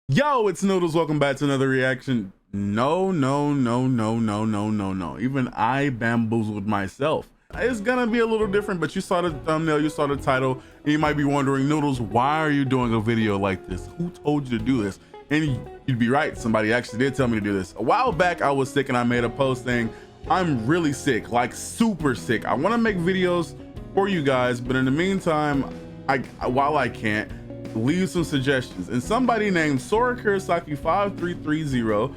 Yo, it's Noodles. Welcome back to another reaction. No. Even I bamboozled myself. It's gonna be a little different, but you saw the thumbnail, you saw the title, and you might be wondering, Noodles, why are you doing a video like this? Who told you to do this? And you'd be right, somebody actually did tell me to do this. A while back, I was sick and I made a post saying, I'm really sick, like super sick. I wanna make videos for you guys, but in the meantime, while I can't, leave some suggestions. And somebody named Sora Kurosaki 5330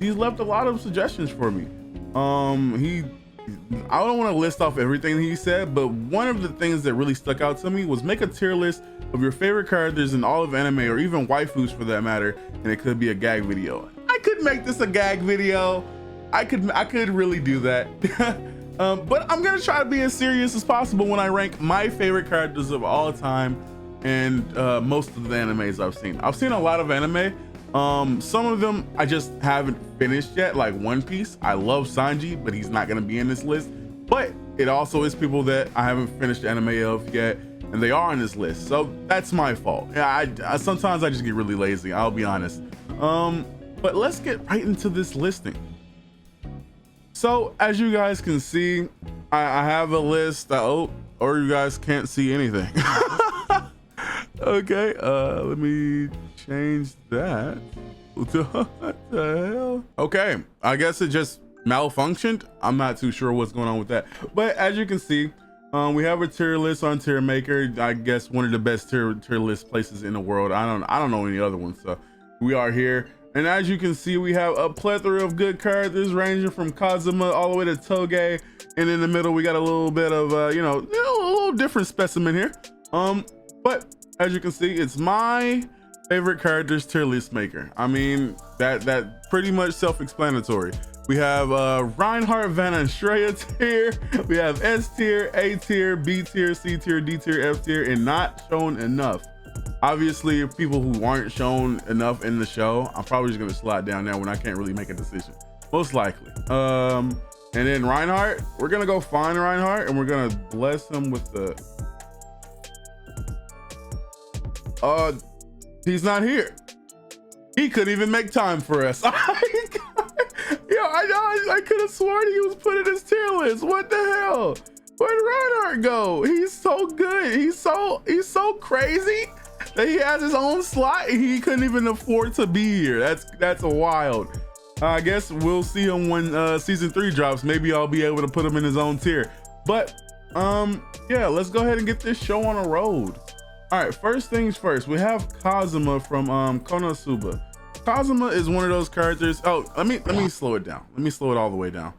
he's left a lot of suggestions for me. I don't want to list off everything he said, but one of the things that really stuck out to me was make a tier list of your favorite characters in all of anime, or even waifus for that matter, and it could be a gag video. I could make this a gag video. I could really do that. But I'm gonna try to be as serious as possible when I rank my favorite characters of all time and most of the animes I've seen. I've seen a lot of anime. Some of them I just haven't finished yet, like One Piece. I love Sanji, but he's not gonna be in this list. But it also is people that I haven't finished the anime of yet, and they are on this list. So that's my fault. Yeah, I sometimes I just get really lazy, I'll be honest. But let's get right into this listing. So as you guys can see, I have a list that, or you guys can't see anything. Okay, let me change that. What the hell? Okay, I guess it just malfunctioned. I'm not too sure what's going on with that. But as you can see, we have a tier list on Tier Maker. I guess one of the best tier list places in the world. I don't know any other ones, so we are here. And as you can see, we have a plethora of good characters ranging from Kazuma all the way to Toge. And in the middle, we got a little bit of, a little different specimen here. But as you can see, it's my favorite characters tier list maker. I mean, that pretty much self-explanatory. We have Reinhardt, Van and Shreya tier. We have S tier, A tier, B tier, C tier, D tier, F tier, and not shown enough. Obviously, people who aren't shown enough in the show, I'm probably just gonna slide down there when I can't really make a decision. Most likely. And then Reinhardt, we're gonna go find Reinhardt and we're gonna bless him with the he's not here. He couldn't even make time for us. Yo, I could have sworn he was put in his tier list. What the hell? Where'd Reinhardt go? He's so good. He's so crazy that he has his own slot and he couldn't even afford to be here. That's wild. I guess we'll see him when season 3 drops. Maybe I'll be able to put him in his own tier. But yeah, let's go ahead and get this show on the road. All right, first things first, we have Kazuma from Konosuba. Kazuma is one of those characters. Oh, let me slow it down. Let me slow it all the way down.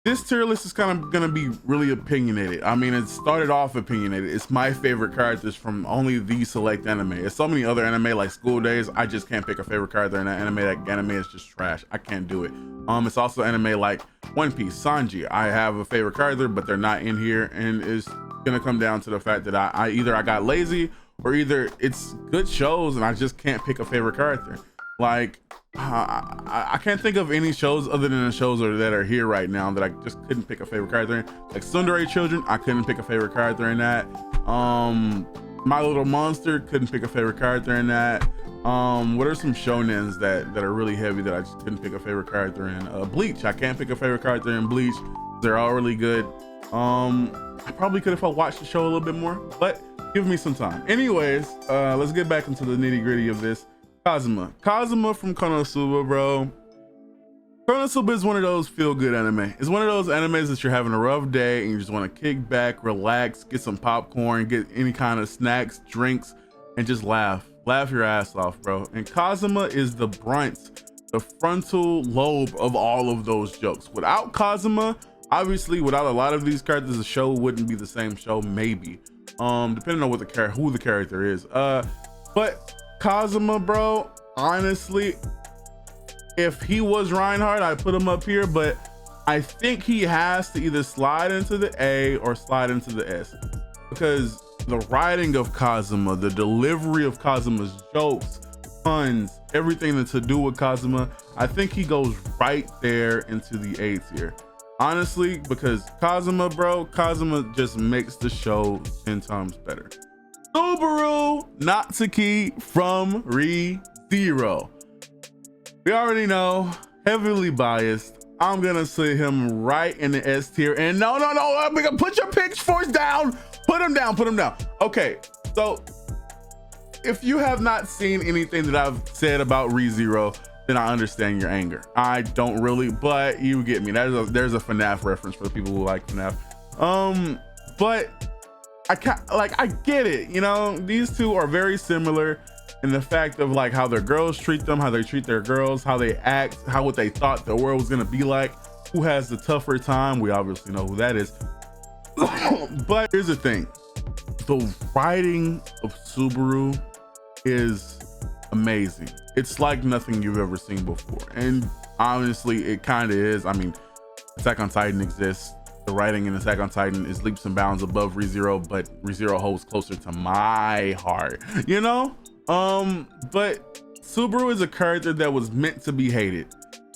This tier list is kind of gonna be really opinionated. I mean, it started off opinionated. It's my favorite characters from only these select anime. There's so many other anime like School Days. I just can't pick a favorite character in that anime. That anime is just trash. I can't do it. It's also anime like One Piece, Sanji. I have a favorite character, but they're not in here, and it's gonna come down to the fact that I either got lazy or either it's good shows and I just can't pick a favorite character. Like I can't think of any shows other than the shows that are here right now that I just couldn't pick a favorite character in. Like Tsundere Children, I couldn't pick a favorite character in that. My Little Monster, couldn't pick a favorite character in that. What are some shonens that are really heavy that I just couldn't pick a favorite character in? Bleach, I can't pick a favorite character in Bleach. They're all really good. I probably could if I watched the show a little bit more, but give me some time. Anyways, let's get back into the nitty gritty of this. Kazuma from Konosuba, bro. Konosuba is one of those feel-good anime. It's one of those animes that you're having a rough day and you just want to kick back, relax, get some popcorn, get any kind of snacks, drinks, and just laugh your ass off, bro. And Kazuma is the frontal lobe of all of those jokes. Without Kazuma, obviously, without a lot of these characters, the show wouldn't be the same show, maybe, depending on who the character is. But Kazuma, bro, honestly, if he was Reinhardt, I'd put him up here, but I think he has to either slide into the A or slide into the S, because the writing of Kazuma, the delivery of Kazuma's jokes, puns, everything that's to do with Kazuma, I think he goes right there into the A tier. Honestly, because Kazuma just makes the show 10 times better. Subaru Natsuki from ReZero. We already know, heavily biased. I'm gonna sit him right in the S tier. And no, I'm gonna put your pitchforks down. Put him down. Okay, so if you have not seen anything that I've said about ReZero, then I understand your anger. I don't really, but you get me. There's a FNAF reference for the people who like FNAF. But I get it. You know, these two are very similar in the fact of like how their girls treat them, how they treat their girls, how they act, what they thought the world was gonna be like, who has the tougher time. We obviously know who that is. But here's the thing. The writing of Subaru is amazing. It's like nothing you've ever seen before. And honestly, it kind of is. I mean, Attack on Titan exists. The writing in Attack on Titan is leaps and bounds above ReZero, but ReZero holds closer to my heart, you know? But Subaru is a character that was meant to be hated,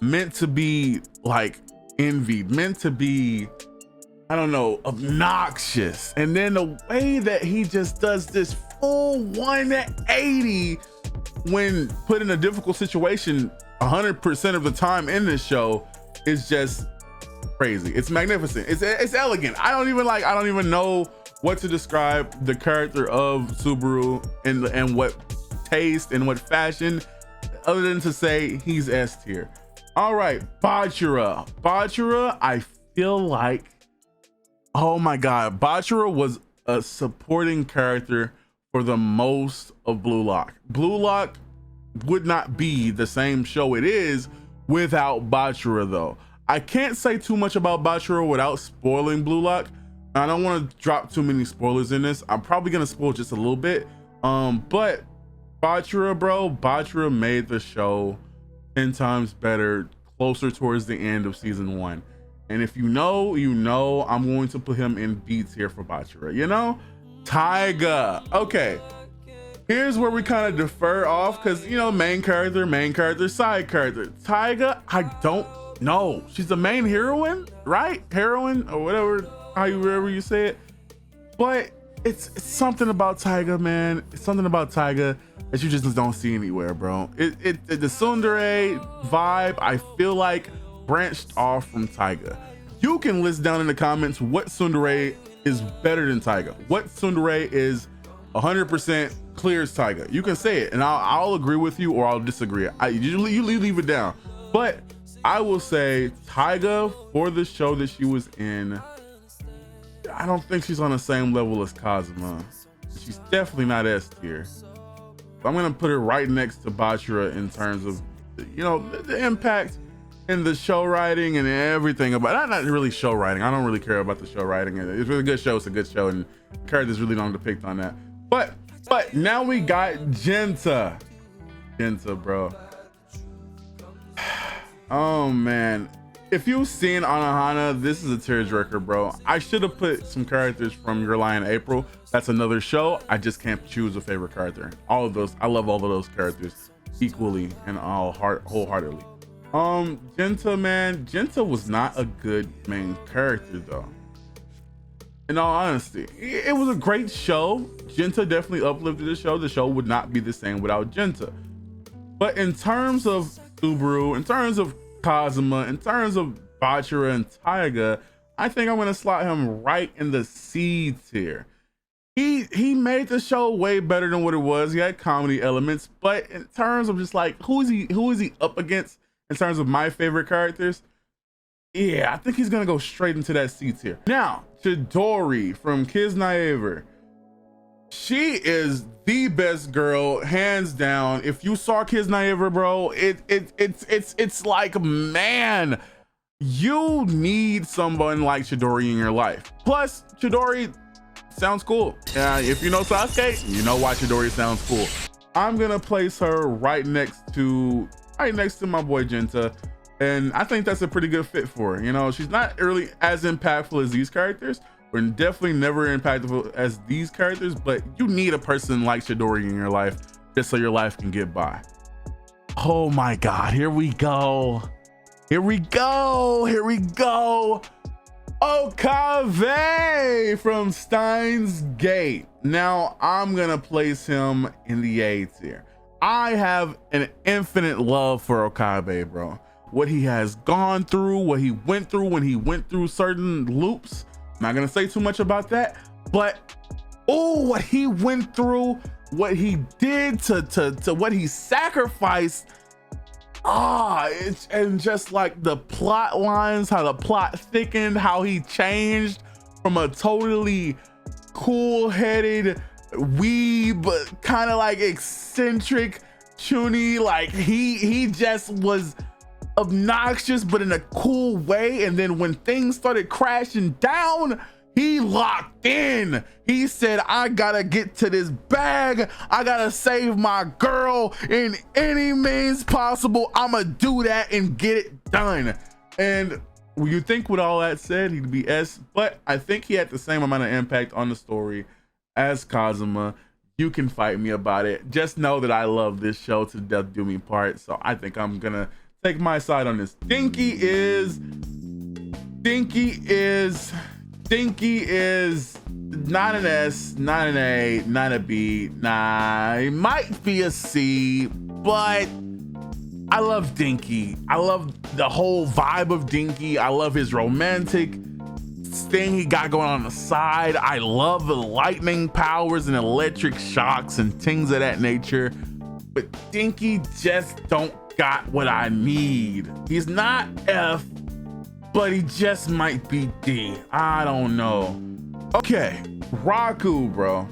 meant to be like envied, meant to be, I don't know, obnoxious. And then the way that he just does this full 180 when put in a difficult situation 100% of the time in this show is just crazy. It's magnificent. It's elegant. I don't even know what to describe the character of Subaru and what taste and what fashion, other than to say he's S tier. All right, Bjera, I feel like, oh my god, Bjera was a supporting character for the most of Blue Lock. Blue Lock would not be the same show it is without Bjera though. I can't say too much about Bjera without spoiling Blue Lock. I don't want to drop too many spoilers in this. I'm probably gonna spoil just a little bit. But Bjera made the show 10 times better, closer towards the end of season 1. And if you know, you know, I'm going to put him in B tier for Bjera, you know? Taiga. Okay, here's where we kind of defer off because, you know, main character, side character. Taiga, I don't know. She's the main heroine, right? Heroine or whatever, however you say it. But it's something about Taiga, man. It's something about Taiga that you just don't see anywhere, bro. The tsundere vibe, I feel like, branched off from Taiga. You can list down in the comments what tsundere is better than Taiga. What tsundere is 100% clears Taiga. You can say it, and I'll agree with you or I'll disagree. You leave it down. But I will say Taiga, for the show that she was in, I don't think she's on the same level as Kazuma. She's definitely not S tier. I'm gonna put her right next to Bjera in terms of, you know, the impact and the show writing and everything about. Not really show writing. I don't really care about the show writing. It's a good show. It's a good show, and characters really don't depict on that. But now we got Genta, bro. Oh man. If you've seen Anohana, this is a tearjerker, bro. I should have put some characters from Your Lie in April. That's another show. I just can't choose a favorite character. All of those, I love all of those characters equally and wholeheartedly. Genta, man, Genta was not a good main character though. In all honesty, it was a great show. Genta definitely uplifted the show. The show would not be the same without Genta. But in terms of Subaru, in terms of Kazuma, in terms of Bjera and Taiga, I think I'm gonna slot him right in the C tier. He made the show way better than what it was. He had comedy elements, but in terms of just like who is he up against in terms of my favorite characters, yeah, I think he's gonna go straight into that C tier. Now, Chidori from Kiss Naiver. She is the best girl, hands down. If you saw Kiss Naiver, bro, it's like, man, you need someone like Chidori in your life. Plus, Chidori sounds cool. If you know Sasuke, you know why Chidori sounds cool. I'm gonna place her right next to my boy Genta, and I think that's a pretty good fit for her. You know, she's not really as impactful as these characters. We're definitely never impactful as these characters, but you need a person like Chidori in your life just so your life can get by. Oh my God, here we go. Okab from Steins Gate. Now I'm gonna place him in the A tier. I have an infinite love for Okabe, bro. What he has gone through, what he went through when he went through certain loops. I'm not gonna say too much about that, but oh, what he went through, what he did to what he sacrificed. And just like the plot lines, how the plot thickened, how he changed from a totally cool-headed weeb, kind of like eccentric chuny, like he just was obnoxious but in a cool way. And then when things started crashing down, he locked in. He said, I gotta get to this bag. I gotta save my girl in any means possible. I'ma do that and get it done. And you think with all that said, he'd be S, but I think he had the same amount of impact on the story as Kazuma. You can fight me about it. Just know that I love this show to death do me part. So I think I'm gonna take my side on this. Dinky is not an S, not an A, not a B. Nah, it might be a C, but I love Dinky. I love the whole vibe of Dinky. I love his romantic thing he got going on the side. I love the lightning powers and electric shocks and things of that nature. But Dinky just don't got what I need. He's not F, but he just might be D. I don't know. Okay, Raku, bro.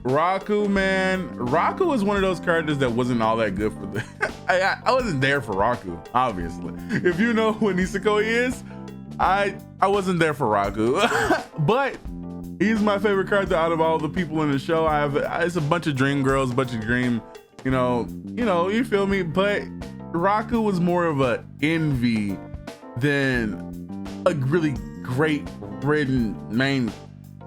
Raku, man. Raku is one of those characters that wasn't all that good for the I wasn't there for Raku, obviously. If you know who Niseko is, I wasn't there for Raku. But he's my favorite character out of all the people in the show. It's a bunch of dream girls, a bunch of dream, you know, you feel me? But Raku was more of a envy than a really great written main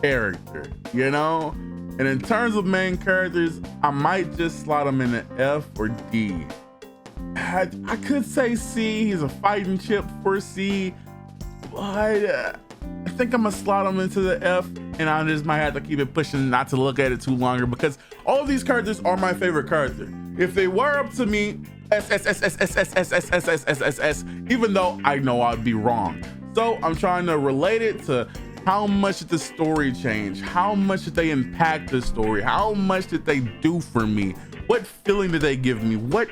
character, you know? And in terms of main characters, I might just slot him in an F or D. I could say C. He's a fighting chip for C, but I think I'm gonna slot him into the F, and I just might have to keep it pushing not to look at it too longer, because all of these characters are my favorite character. If they were up to me, S, even though I know I'd be wrong. So I'm trying to relate it to how much did the story change? How much did they impact the story? How much did they do for me? What feeling did they give me? What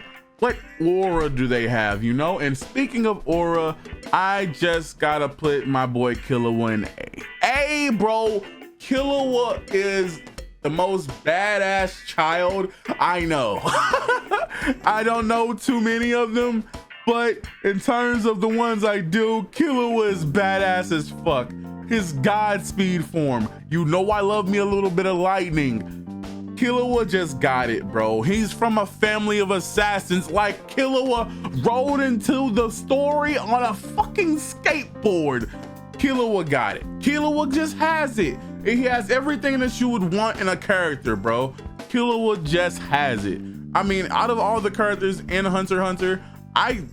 aura do they have, you know? And speaking of aura, I just gotta put my boy Kila in A. A, bro, Kila is the most badass child I know. I don't know too many of them, but in terms of the ones I do, Kila is badass as fuck. His Godspeed form. You know I love me a little bit of lightning. Killua just got it, bro. He's from a family of assassins. Like, Killua rode into the story on a fucking skateboard. Killua got it. Killua just has it. He has everything that you would want in a character, bro. Killua just has it. I mean, out of all the characters in Hunter x Hunter, I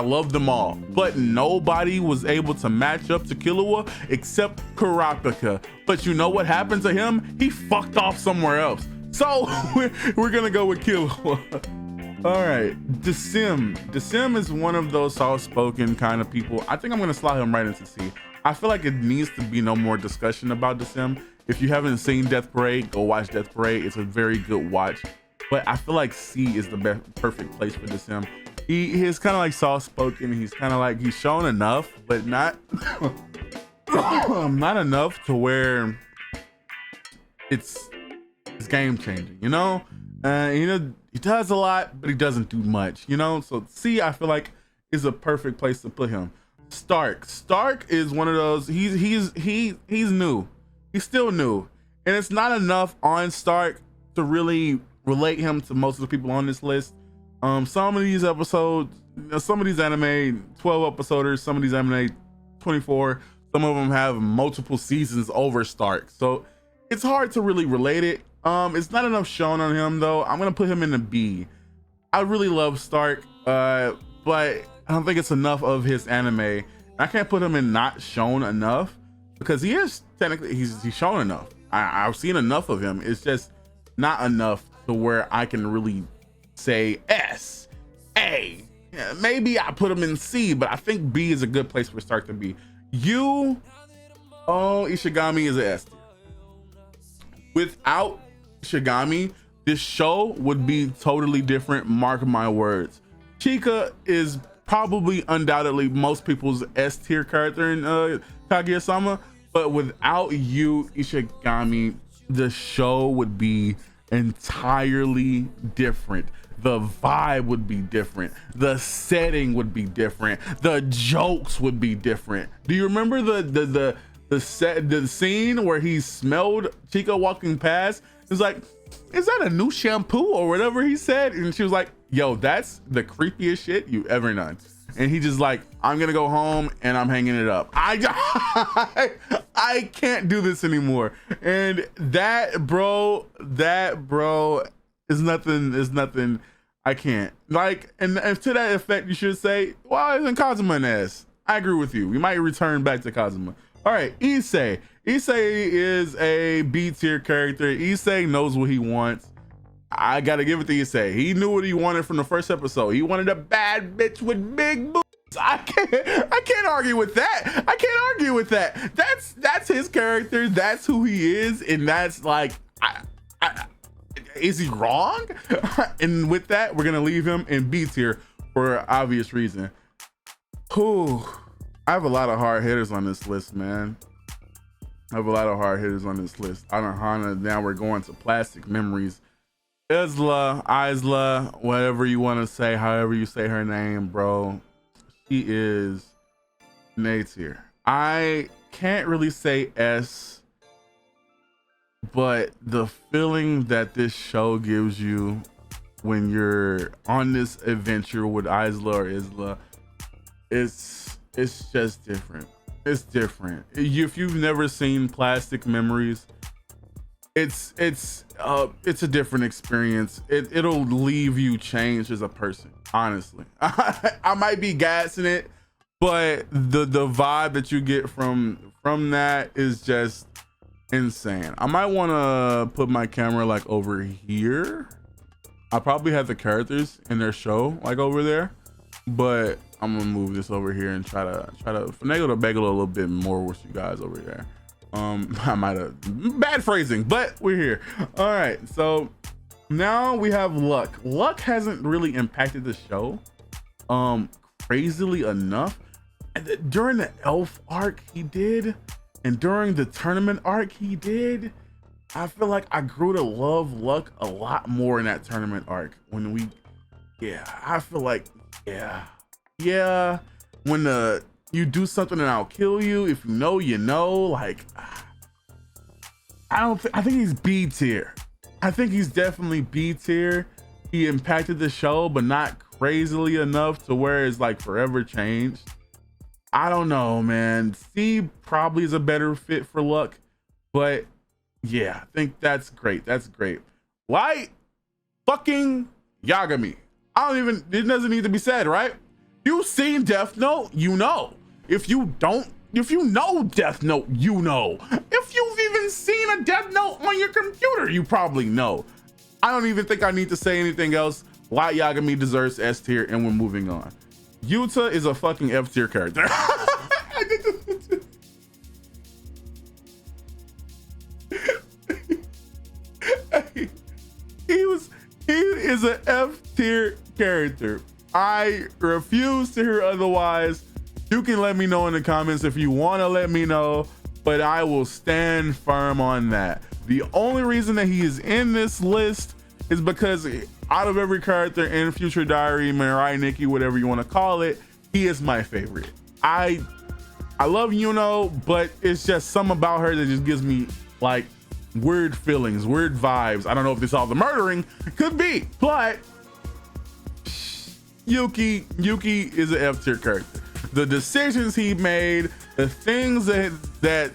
love them all, but nobody was able to match up to Killua except Kurapika. But you know what happened to him? He fucked off somewhere else. So we're gonna go with Killua. All right, Deim is one of those soft-spoken kind of people. I think I'm gonna slot him right into C. I feel like it needs to be no more discussion about Deim. If you haven't seen Death Parade, go watch Death Parade. It's a very good watch. But I feel like C is the perfect place for Deim. He's kind of like soft-spoken. He's kind of like, he's shown enough, but not not enough to where it's game-changing, you know? You know, he does a lot, but he doesn't do much, you know? So C, I feel like, is a perfect place to put him. Stark is one of those, he's new. He's still new. And it's not enough on Stark to really relate him to most of the people on this list. Some of these episodes, some of these anime 12 episoders, some of these anime 24, some of them have multiple seasons over Stark, so it's hard to really relate it. It's not enough shown on him though. I'm gonna put him in the B. I really love Stark, but I don't think it's enough of his anime. I can't put him in not shown enough because he is technically he's shown enough. I've seen enough of him. It's just not enough to where I can really say S, A. Yeah, maybe I put him in C, but I think B is a good place for start to be. U, oh, Ishigami is an S tier. Without Ishigami, this show would be totally different. Mark my words. Chika is probably undoubtedly most people's S tier character in Kaguya-sama, but without you, Ishigami, the show would be entirely different. The vibe would be different. The setting would be different. The jokes would be different. Do you remember the scene where he smelled Chica walking past? It was like, is that a new shampoo or whatever he said? And she was like, yo, that's the creepiest shit you ever done. And he just like, I'm gonna go home and I'm hanging it up. I can't do this anymore. And that bro is nothing. I can't. Like, and to that effect, you should say, why isn't Kazuma an S? I agree with you. We might return back to Kazuma. All right, Issei. Issei is a B tier character. Issei knows what he wants. I gotta give it to Issei. He knew what he wanted from the first episode. He wanted a bad bitch with big boobs. I can't argue with that. I can't argue with that. That's his character. That's who he is, and that's like, is he wrong? And with that, we're gonna leave him in B tier for obvious reason. Whew. I have a lot of hard hitters on this list, man. I have a lot of hard hitters on this list. Anohana, now we're going to plastic memories. Isla, whatever you want to say, however you say her name, bro. She is an A tier. I can't really say S, but the feeling that this show gives you when you're on this adventure with Isla or Isla, it's just different. It's different. If you've never seen Plastic Memories, it's a different experience. It'll leave you changed as a person, honestly. I might be gassing it, but the vibe that you get from that is just insane. I might want to put my camera like over here. I probably have the characters in their show like over there, but I'm gonna move this over here and try to finagle the bagel a little bit more with you guys over there. I might have bad phrasing, but we're here. All right, so now we have Luck. Luck hasn't really impacted the show crazily enough. During the elf arc he did, and during the tournament arc he did. I feel like I grew to love Luck a lot more in that tournament arc when we, I feel like, when you do something and I'll kill you, if you know, you know, like, I think he's B tier. I think he's definitely B tier. He impacted the show, but not crazily enough to where it's like forever changed. I don't know, man. C probably is a better fit for Luck, but yeah, I think that's great. That's great. Why fucking Yagami? It doesn't need to be said, right? You've seen Death Note, you know. If you know Death Note, you know. If you've even seen a Death Note on your computer, you probably know. I don't even think I need to say anything else. Light Yagami deserves S tier, and we're moving on. Yuta is a fucking F tier character. He is an F tier character. I refuse to hear otherwise. You can let me know in the comments if you want to let me know, but I will stand firm on that. The only reason that he is in this list is because out of every character in Future Diary, Mirai Nikki, whatever you want to call it, he is my favorite. I love Yuno, but it's just something about her that just gives me like weird feelings, weird vibes. I don't know if this is all the murdering, could be, but Yuki is an F tier character. The decisions he made, the things that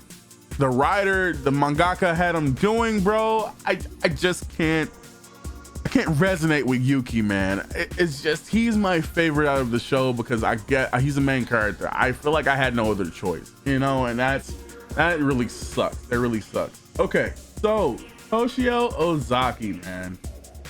the writer, the mangaka had him doing, bro, I just can't. resonate with Yuki, man. It's just, he's my favorite out of the show because he's a main character. I feel like I had no other choice, you know, and that really sucks. That really sucks. Okay, so Toshio Ozaki, man.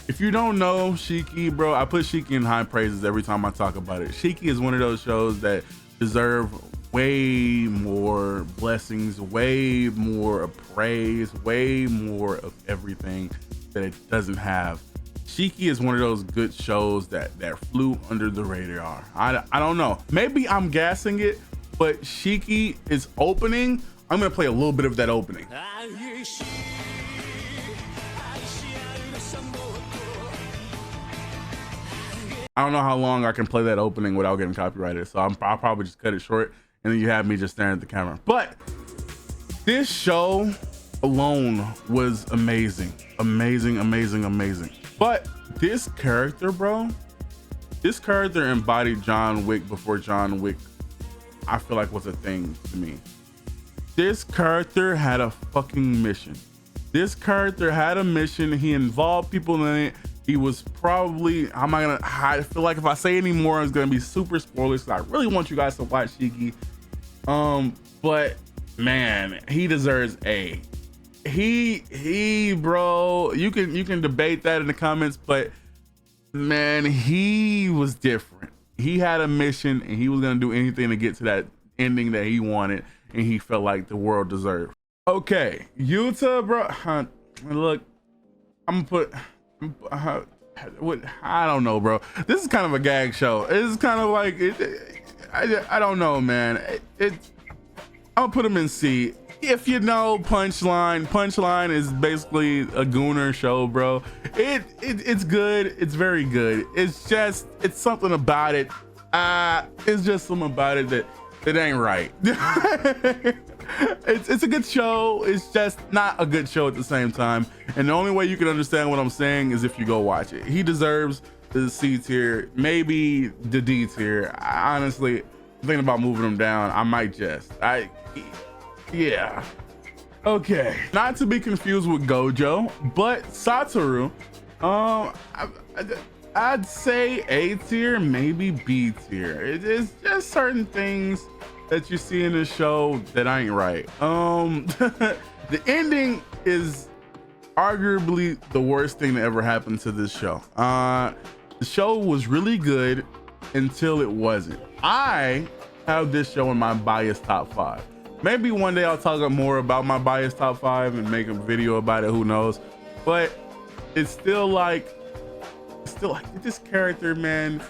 If you don't know Shiki, bro, I put Shiki in high praises every time I talk about it. Shiki is one of those shows that deserve way more blessings, way more praise, way more of everything that it doesn't have. Shiki is one of those good shows that flew under the radar. I don't know, maybe I'm gassing it, but Shiki is opening. I'm gonna play a little bit of that opening. I don't know how long I can play that opening without getting copyrighted, so I'll probably just cut it short, and then you have me just staring at the camera. But this show alone was amazing. But this character, bro, this character embodied John Wick before John Wick, I feel like, was a thing to me. This character had a fucking mission. This character had a mission. He involved people in it. He was probably, I feel like if I say any more, it's gonna be super spoilers. So I really want you guys to watch Shiki. But man, he deserves A. He bro, you can debate that in the comments, but man, he was different. He had a mission and he was gonna do anything to get to that ending that he wanted and he felt like the world deserved. Okay, Yuta, bro, look, I'm gonna put, what, I don't know, bro. This is kind of a gag show. It's kind of like I don't know, man. I'll put him in C. If you know punchline is basically a gooner show, bro. It's good. It's very good. It's just, it's something about it. It's just something about it that ain't right. It's a good show. It's just not a good show at the same time. And the only way you can understand what I'm saying is if you go watch it. He deserves the C tier, maybe the D tier. I honestly, thinking about moving him down. I might just, yeah. Okay, not to be confused with Gojo, but Satoru, I'd say A tier, maybe B tier. It's just certain things that you see in the show that ain't right. The ending is arguably the worst thing that ever happened to this show. The show was really good until it wasn't. I have this show in my biased top 5. Maybe one day I'll talk more about my biased top 5 and make a video about it, who knows. But it's still like this character, man,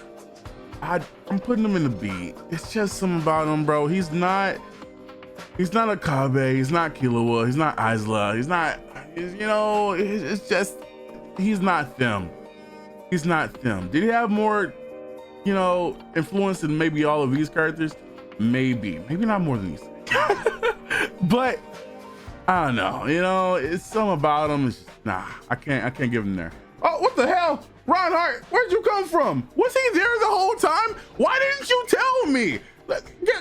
I'm putting him in the B. It's just something about him, bro. He's not Okab, he's not Kila, he's not Isla, it's just, he's not them. He's not them. Did he have more, influence than maybe all of these characters? Maybe not more than these. But I don't know, it's something about him. It's just, nah, I can't give him there. Oh, what the hell? Reinhardt, where'd you come from? Was he there the whole time? Why didn't you tell me?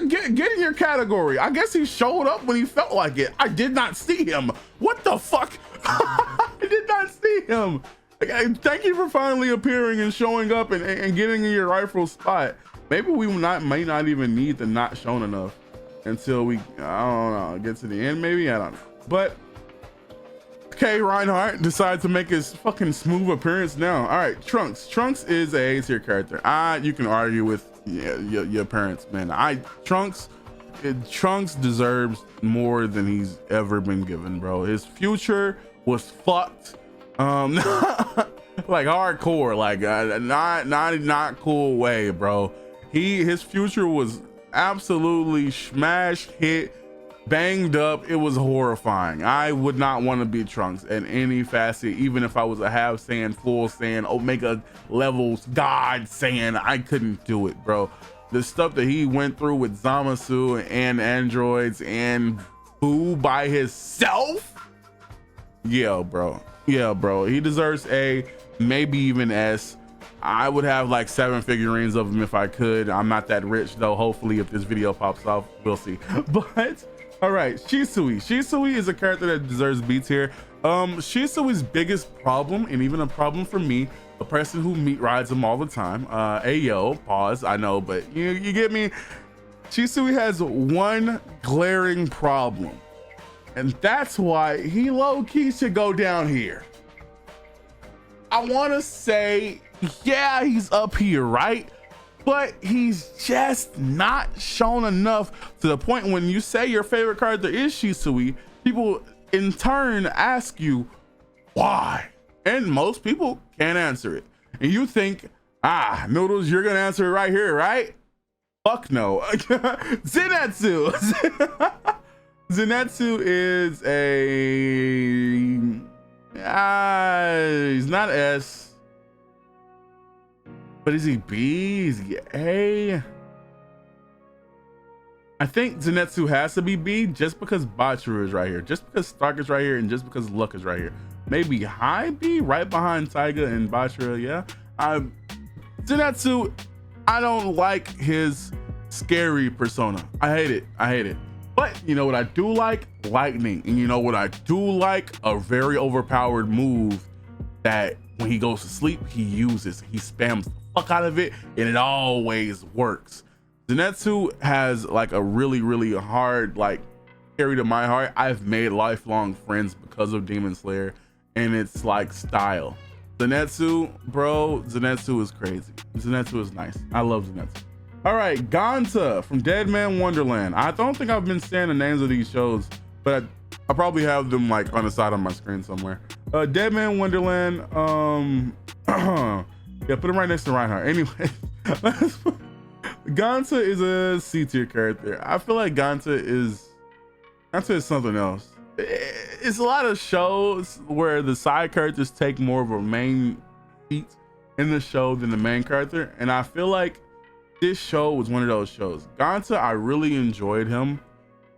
Get in your category. I guess he showed up when he felt like it. I did not see him. What the fuck? I did not see him. Thank you for finally appearing and showing up and getting in your rightful spot. Maybe we may not even need the not shown enough until we, I don't know, get to the end, maybe, I don't know. But okay, Reinhardt decided to make his fucking smooth appearance now. All right, Trunks is a A tier character. You can argue with your parents, man. Trunks deserves more than he's ever been given, bro. His future was fucked, like hardcore, like not cool way, bro. His future was absolutely smash hit, banged up. It was horrifying. I would not want to be Trunks in any facet, even if I was a half Saiyan, full Saiyan, Omega levels God Saiyan. I couldn't do it, bro. The stuff that he went through with Zamasu and androids and Boo by himself, yeah, bro. He deserves A, maybe even S. I would have like 7 figurines of him if I could. I'm not that rich though. Hopefully if this video pops off, we'll see. But all right, Shisui is a character that deserves B tier. Shisui's biggest problem, and even a problem for me, a person who meet rides him all the time. Ayo, pause, I know, but you get me. Shisui has one glaring problem, and that's why he low-key should go down here. I want to say, yeah, he's up here, right? But he's just not shown enough to the point when you say your favorite character is Shisui, people in turn ask you why, and most people can't answer it. And you think, Noodles, you're gonna answer it right here, right? Fuck no. Zenitsu. Zenitsu is he's not S, but is he B? Is he A? I think Zenitsu has to be B just because Bachuru is right here, just because Stark is right here, and just because Luck is right here. Maybe high B, right behind Taiga and Bachuru, yeah. Zenitsu, I don't like his scary persona. I hate it. But you know what I do like? Lightning. And you know what I do like? A very overpowered move that when he goes to sleep, he uses. He spams the fuck out of it, and it always works. Zenitsu has like a really, really hard like carry to my heart. I've made lifelong friends because of Demon Slayer, and it's like style. Zenitsu, bro, Zenitsu is crazy. Zenitsu is nice. I love Zenitsu. All right, Genta from Dead Man Wonderland. I don't think I've been saying the names of these shows, but I probably have them like on the side of my screen somewhere. Dead Man Wonderland. Yeah, put him right next to Reinhardt. Anyway, Genta is a C tier character. I feel like Genta is something else. It's a lot of shows where the side characters take more of a main seat in the show than the main character, and I feel like this show was one of those shows. Genta, I really enjoyed him.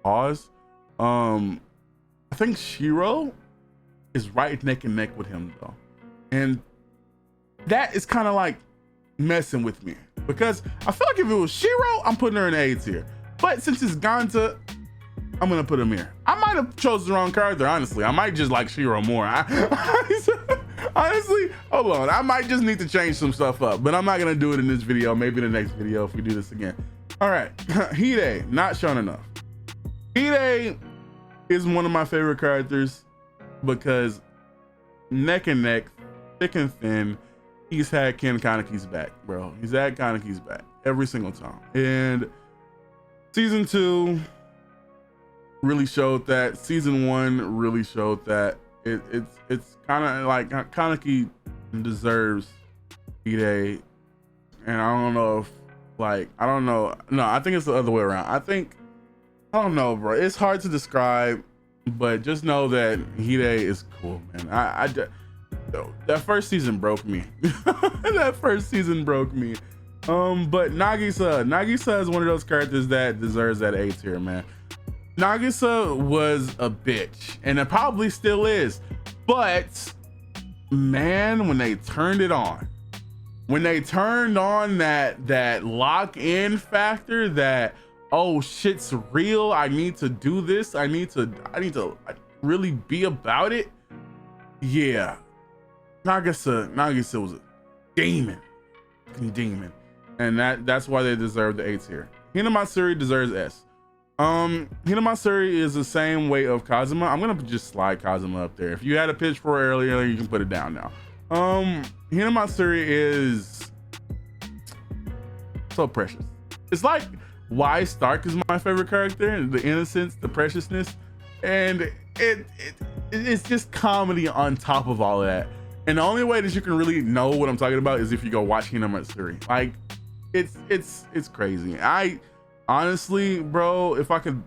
Pause. I think Shiro is right neck and neck with him though, and that is kind of like messing with me because I feel like if it was Shiro, I'm putting her in A tier. But since it's Genta, I'm gonna put him here. I might have chose the wrong character, honestly. I might just like Shiro more. Honestly, hold on. I might just need to change some stuff up, but I'm not gonna do it in this video. Maybe in the next video if we do this again. All right, Hide, not shown enough. Hide is one of my favorite characters because neck and neck, thick and thin, he's had Ken Kaneki's back, bro. He's had Kaneki's back every single time. And season 2 really showed that. Season 1 really showed that. It's kind of like Kaneki deserves Hide, and I don't know if I don't know. No, I think it's the other way around. I don't know, bro. It's hard to describe, but just know that Hide is cool, man. That first season broke me. That first season broke me. But Nagisa is one of those characters that deserves that A tier, man. Nagisa was a bitch, and it probably still is, but man, when they turned it on, when they turned on that lock-in factor, that oh shit's real, I need to do this, I need to really be about it. Yeah, Nagisa was a demon, and that's why they deserve the A tier. Hinamatsuri deserves S. Hinamatsuri is the same weight of Kazuma. I'm gonna just slide Kazuma up there. If you had a pitch for earlier, you can put it down now. Hinamatsuri is so precious. It's like why Stark is my favorite character, the innocence, the preciousness, and it's just comedy on top of all of that. And the only way that you can really know what I'm talking about is if you go watch Hinamatsuri. Like it's crazy. I honestly, bro, if I could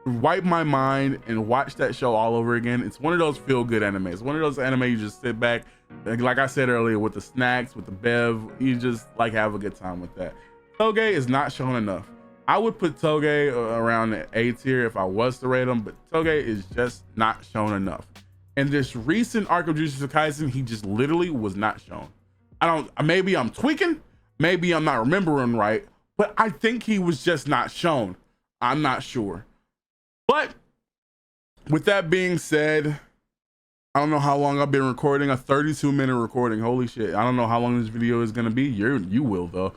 wipe my mind and watch that show all over again, it's one of those feel-good animes. One of those anime you just sit back, like I said earlier, with the snacks, with the bev, you just like have a good time with that. Toge is not shown enough. I would put Toge around the A tier if I was to rate him, but Toge is just not shown enough. In this recent arc of Jujutsu Kaisen, he just literally was not shown. Maybe I'm tweaking, maybe I'm not remembering right, but I think he was just not shown. I'm not sure. But with that being said, I don't know how long I've been recording, a 32-minute recording. Holy shit. I don't know how long this video is gonna be. You will though.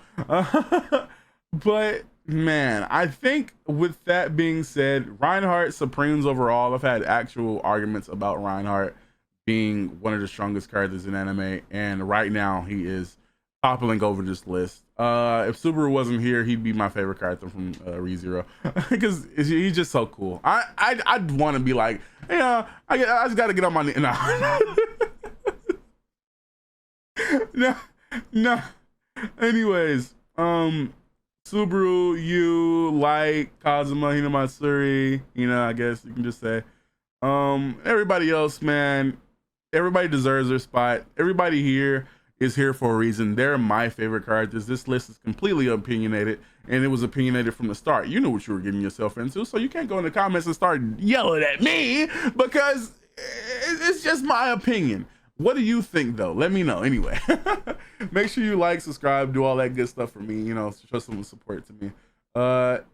But man, I think with that being said, Reinhardt supremes overall. I've had actual arguments about Reinhardt being one of the strongest characters in anime, and right now he is toppling over this list. If Subaru wasn't here, he'd be my favorite character from ReZero because he's just so cool. I'd want to be like, yeah, I just got to get on my knee. No. Anyways, Subaru, you like Kazuma Hinamatsuri, I guess you can just say. Everybody else, man, everybody deserves their spot. Everybody here is here for a reason. They're my favorite characters. This list is completely opinionated, and it was opinionated from the start. You knew what you were getting yourself into, so you can't go in the comments and start yelling at me because it's just my opinion. What do you think though? Let me know. Anyway, make sure you like, subscribe, do all that good stuff for me, show some support to me. But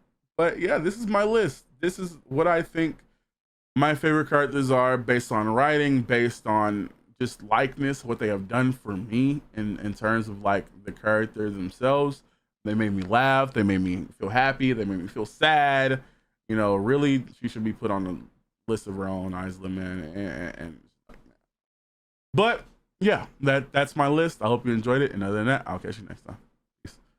yeah, this is my list. This is what I think my favorite characters are based on writing, based on just likeness, what they have done for me in terms of like the characters themselves. They made me laugh, they made me feel happy, they made me feel sad. Really, she should be put on the list of her own, Isla, man. But yeah, that's my list. I hope you enjoyed it, and other than that, I'll catch you next time.